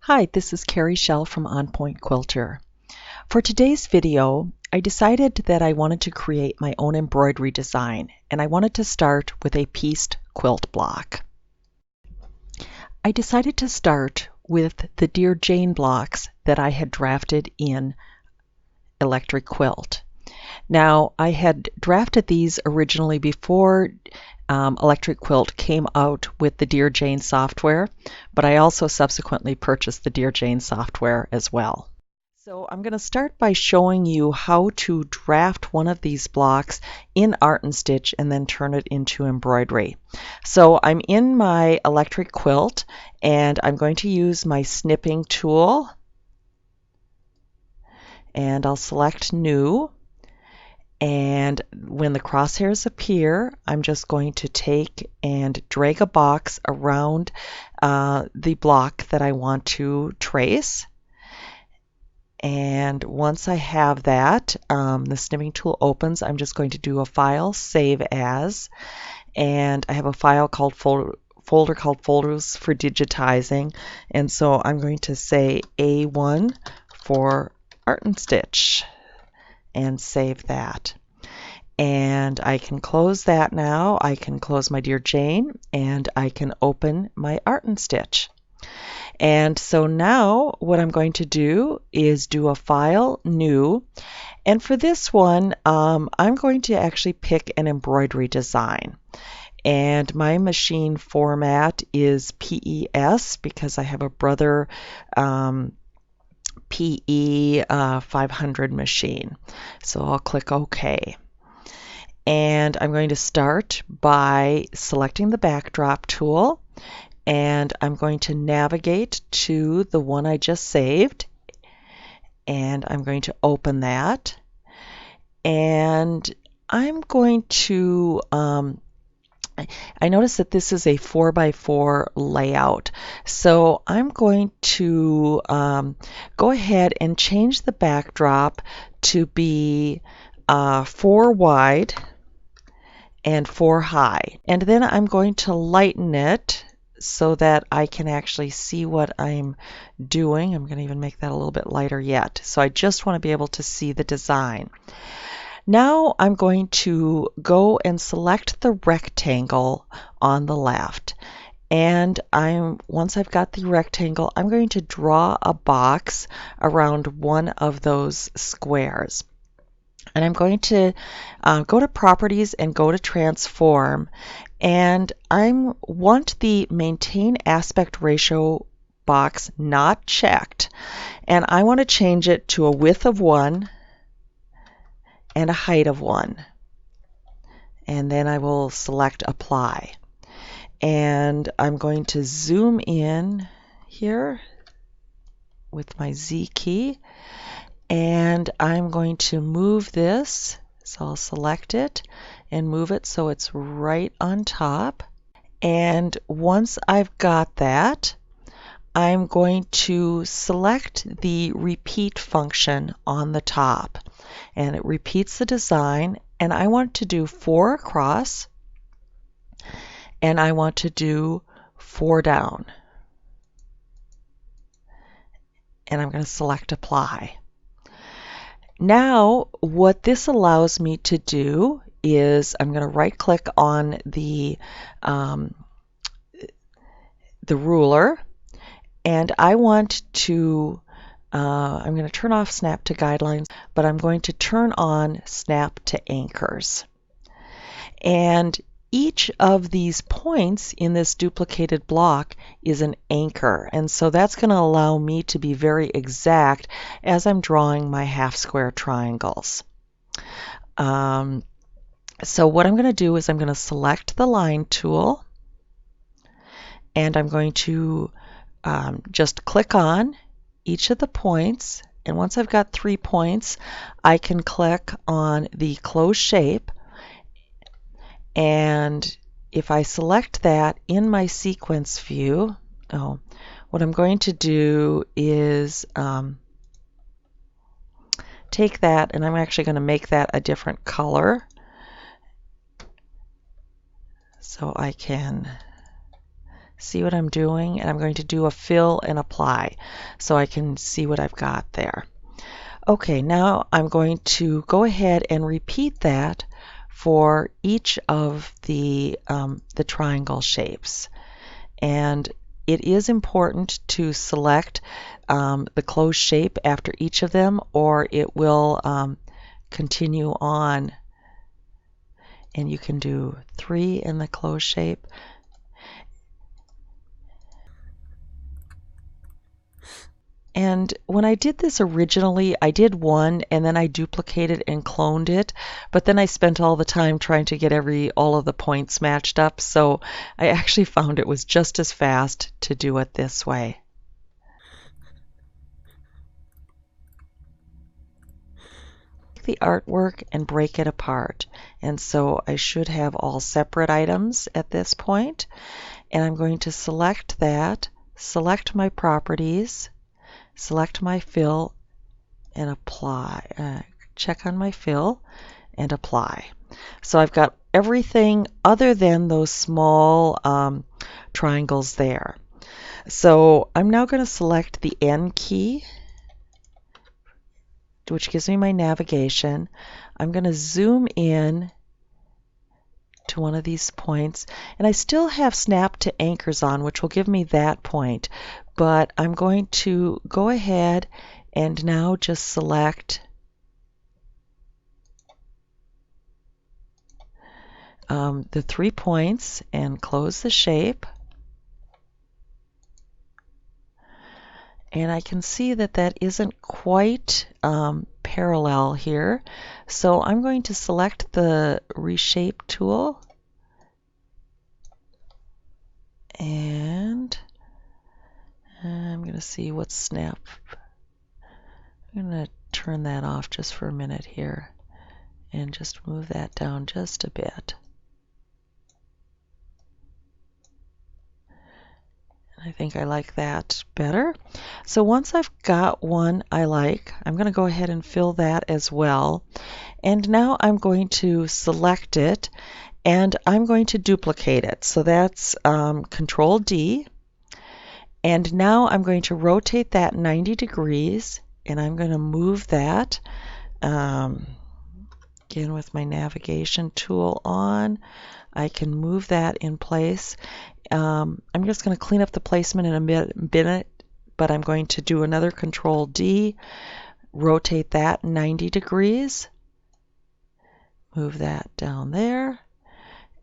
Hi, this is Carrie Schell from On Point Quilter. For today's video, I decided that I wanted to create my own embroidery design, and I wanted to start with a pieced quilt block. I decided to start with the Dear Jane blocks that I had drafted in Electric Quilt. Now, I had drafted these originally before Electric Quilt came out with the Dear Jane software, but I also subsequently purchased the Dear Jane software as well. So I'm going to start by showing you how to draft one of these blocks in Art and Stitch and then turn it into embroidery. So I'm in my Electric Quilt and I'm going to use my snipping tool, and I'll select New. And when the crosshairs appear, I'm just going to take and drag a box around the block that I want to trace. And once I have that, the snipping tool opens. I'm just going to do a file, save as, and I have a file called folder called Folders for Digitizing. And so I'm going to say A1 for Art and Stitch, and save that. And I can close that now. I can close my Dear Jane and I can open my Art and Stitch. And so now what I'm going to do is do a file, new, and for this one I'm going to actually pick an embroidery design. And my machine format is PES because I have a Brother PE 500 machine. So I'll click OK. And I'm going to start by selecting the backdrop tool, and I'm going to navigate to the one I just saved, and I'm going to open that. And I'm going to I notice that this is a 4x4 layout, so I'm going to go ahead and change the backdrop to be 4 wide and 4 high, and then I'm going to lighten it so that I can actually see what I'm doing. I'm going to even make that a little bit lighter yet, so I just want to be able to see the design. Now I'm going to go and select the rectangle on the left, and once I've got the rectangle, I'm going to draw a box around one of those squares. And I'm going to go to Properties and go to Transform, and I want the Maintain Aspect Ratio box not checked, and I want to change it to a width of 1 and a height of 1, and then I will select Apply, and I'm going to zoom in here with my Z key, and I'm going to move this, so I'll select it and move it so it's right on top. And once I've got that, I'm going to select the repeat function on the top, and it repeats the design, and I want to do 4 across, and I want to do 4 down, and I'm going to select Apply. Now what this allows me to do is I'm going to right click on the ruler, and I want to I'm going to turn off Snap to Guidelines, but I'm going to turn on Snap to Anchors. And each of these points in this duplicated block is an anchor, and so that's going to allow me to be very exact as I'm drawing my half square triangles. So what I'm going to do is I'm going to select the line tool, and I'm going to just click on each of the points, and once I've got 3 points, I can click on the close shape, and if I select that in my sequence view, what I'm going to do is take that, and I'm actually going to make that a different color so I can See what I'm doing? And I'm going to do a fill and apply so I can see what I've got there. Okay, now I'm going to go ahead and repeat that for each of the triangle shapes. And it is important to select the closed shape after each of them, or it will continue on. And you can do 3 in the closed shape. And when I did this originally, I did 1 and then I duplicated and cloned it, but then I spent all the time trying to get all of the points matched up, so I actually found it was just as fast to do it this way. The artwork and break it apart, and so I should have all separate items at this point, and I'm going to select that, select my properties, select my fill and apply. Check on my fill and apply. So I've got everything other than those small triangles there. So I'm now going to select the N key, which gives me my navigation. I'm going to zoom in to one of these points, and I still have snap to anchors on, which will give me that point, but I'm going to go ahead and now just select the 3 points and close the shape. And I can see that that isn't quite parallel here, so I'm going to select the reshape tool and I'm going to see what's snap. I'm going to turn that off just for a minute here and just move that down just a bit. I think I like that better. So once I've got one I like, I'm going to go ahead and fill that as well. And now I'm going to select it and I'm going to duplicate it. So that's Control D. And now I'm going to rotate that 90 degrees and I'm going to move that again with my navigation tool on. I can move that in place. I'm just going to clean up the placement in a minute, but I'm going to do another Control D, rotate that 90 degrees, move that down there,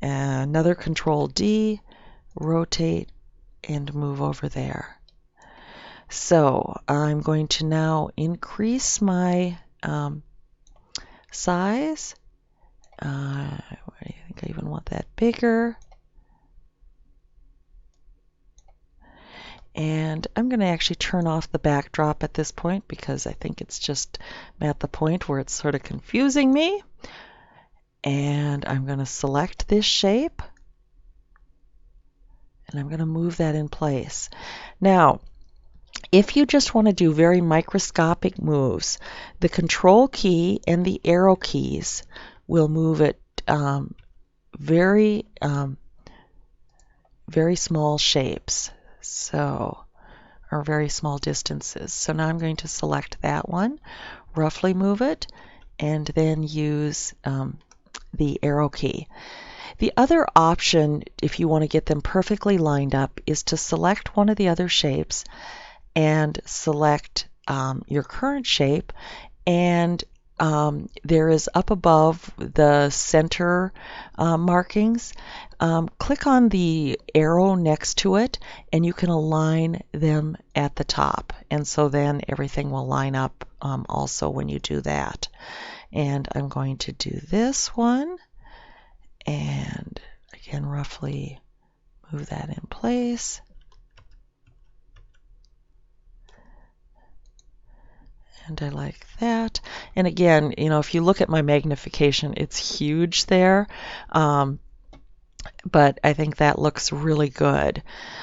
and another Control D, rotate and move over there. So I'm going to now increase my size. I think I even want that bigger. And I'm going to actually turn off the backdrop at this point because I think it's just at the point where it's sort of confusing me. And I'm going to select this shape and I'm going to move that in place. Now, if you just want to do very microscopic moves, the Control key and the arrow keys will move it very small shapes. So, or very small distances. So now I'm going to select that one, roughly move it, and then use the arrow key. The other option, if you want to get them perfectly lined up, is to select one of the other shapes and select your current shape, and there is up above the center markings. Click on the arrow next to it and you can align them at the top, and so then everything will line up also when you do that. And I'm going to do this one and again roughly move that in place. And I like that. And again, you know, if you look at my magnification, it's huge there. But I think that looks really good.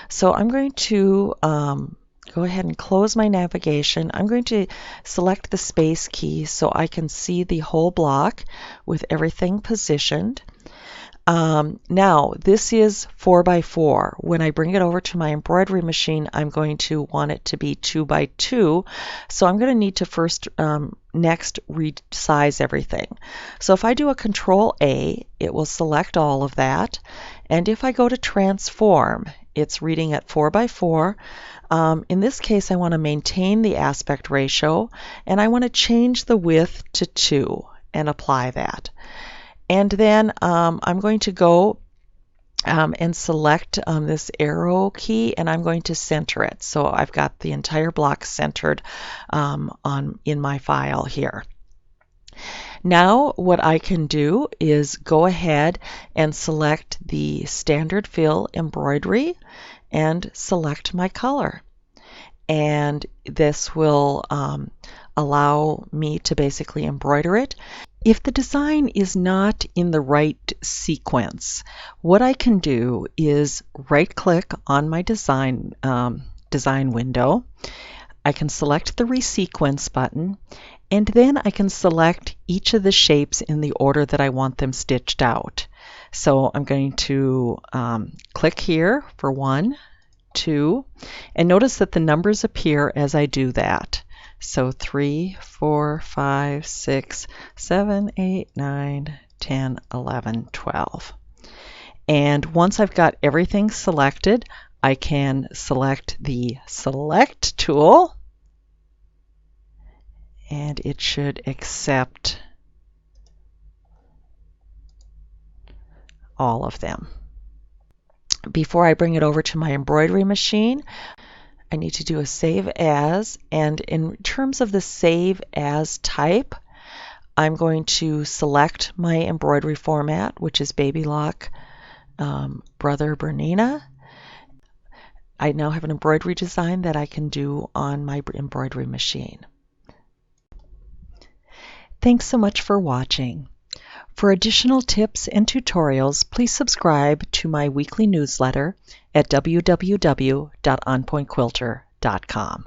So I'm going to go ahead and close my navigation. I'm going to select the space key so I can see the whole block with everything positioned. Now, this is 4x4. When I bring it over to my embroidery machine, I'm going to want it to be 2x2. So I'm going to need to first next resize everything. So if I do a Control A, it will select all of that. And if I go to transform, it's reading at 4x4. In this case, I want to maintain the aspect ratio, and I want to change the width to 2 and apply that. And then I'm going to go and select this arrow key, and I'm going to center it. So I've got the entire block centered in my file here. Now what I can do is go ahead and select the standard fill embroidery and select my color. And this will allow me to basically embroider it. If the design is not in the right sequence, what I can do is right-click on my design window. I can select the Resequence button, and then I can select each of the shapes in the order that I want them stitched out. So I'm going to click here for 1, 2, and notice that the numbers appear as I do that. So 3, 4, 5, 6, 7, 8, 9, 10, 11, 12. And once I've got everything selected, I can select the Select tool, and it should accept all of them. Before I bring it over to my embroidery machine, I need to do a Save As, and in terms of the Save As type, I'm going to select my embroidery format, which is Baby Lock Brother Bernina. I now have an embroidery design that I can do on my embroidery machine. Thanks so much for watching. For additional tips and tutorials, please subscribe to my weekly newsletter at www.onpointquilter.com.